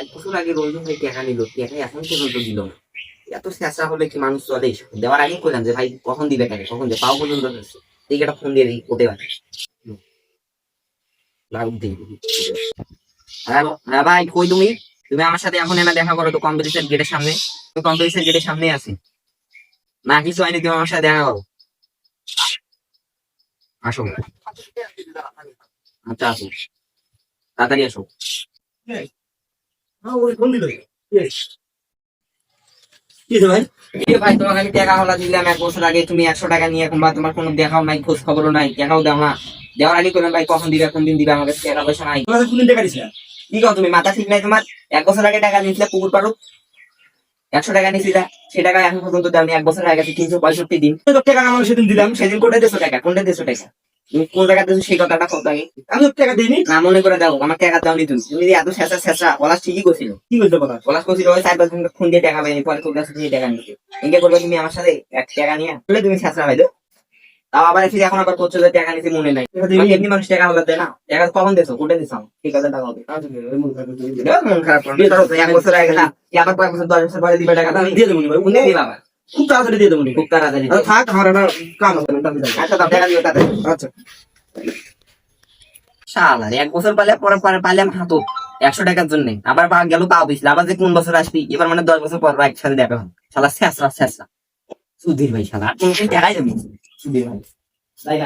এক বছর আগে রঞ্জন ভাই টাকা নিল, টাকা এখন পর্যন্ত দিল না। এত চেষ্টা হলে কি মানুষ চলে? দেওয়ার আগে করলাম যে ভাই কখন দিবে টাকা, কখন দেবে, পাও পর্যন্ত দিচ্ছে। দেখে একটা ফোন দিয়ে দিই ওতে পারে। হ্যাঁ হ্যাঁ ভাই, কই তুমি? তুমি আমার সাথে এখন এনে দেখা করো তো কম্পিটিশন গেটের সামনে। তুমি কম্পিটিশন গেটের সামনে আছি না, কিছু হয়নি, তুমি আমার সাথে দেখা করো। আসো, আচ্ছা আসো, তাড়াতাড়ি আসো। ভাই এই যে ভাই, তোমাকে আমি টাকা হলা দিলাম 1 বছর আগে, তুমি 100 টাকা নিয়ে এখন বা তোমার কোনো দেখাও নাই, খোঁজ খবরও নাই, টাকাও দাও না। দেওয়ার আগে করলাম ভাই কখন দিবে, কোন দিন দিবে, আমার কাছে টাকা পয়সা নাই। তোমাদের কোনদিন টাকা দিছিলা? কি কও তুমি, মাথা ঠিক নাই তোমার? 1 বছর আগে টাকা নিয়েছিলে পুকুর পাড়ু, 100 টাকা নিয়েছিলা, সে টাকা এখন পর্যন্ত দাওনি। 1 বছর আগে 365 দিন। তো টাকা আমার সেদিন দিলাম, সেদিন কোনটা দেছো টাকা, কোনটা দেছো টাকা? তুমি কোন টাকা দেছো সেই কথাটা কত আগে? আমি তো টাকা দিইনি। না মনে করে দাও, আমার টাকা দাওনি তুমি। তুমি যে এত শেষা শেষা পলাশ ঠিকই করছিল, কি বলতে পারা? পলাশ করছিল ওই 4-5 দিন ফোন দিয়ে টাকা পাইনি, পরে তোর কাছে দিয়ে টাকা নিতে এঙ্গে করবে তুমি আমার সাথে 1 টাকা নিয়ে বলে তুমি শেষরা ভাই। তাও আবার ফিরে এখন আবার করছো যে টাকা নিতে মনে নাই। এমনি মানুষ টাকা হলে দেয় না, টাকা কখন দেছো, কোটে দিছো, ঠিক আছে টাকা হবে। মন খারাপ করবে, 1 বছর আগে না, আবার 5 বছর 10 বছর পরে দিবে টাকা, আমি দিয়ে দেবো ভাই, উনি দিবা আবার খুব তাড়াতাড়ি দিয়ে দেবো। খুব তাড়াতাড়ি। থাক, আমার একটা কাম আছে, আমি যাবো। আচ্ছা দাও টাকা দিও তাতে। আচ্ছা শালা 1 বছর পালে পরে পরে পাইলাম হাতত 100 টাকার জন্য, আবার গেল পাও দিছিল, আবার যে কোন বছর আসবি এবার মানে 10 বছর পর একসাথে দেখা হবে। শালা শেষরা শেষরা সুধীর ভাই, শালা আর কোন টাকাই দেবো সুধীর ভাই। তাই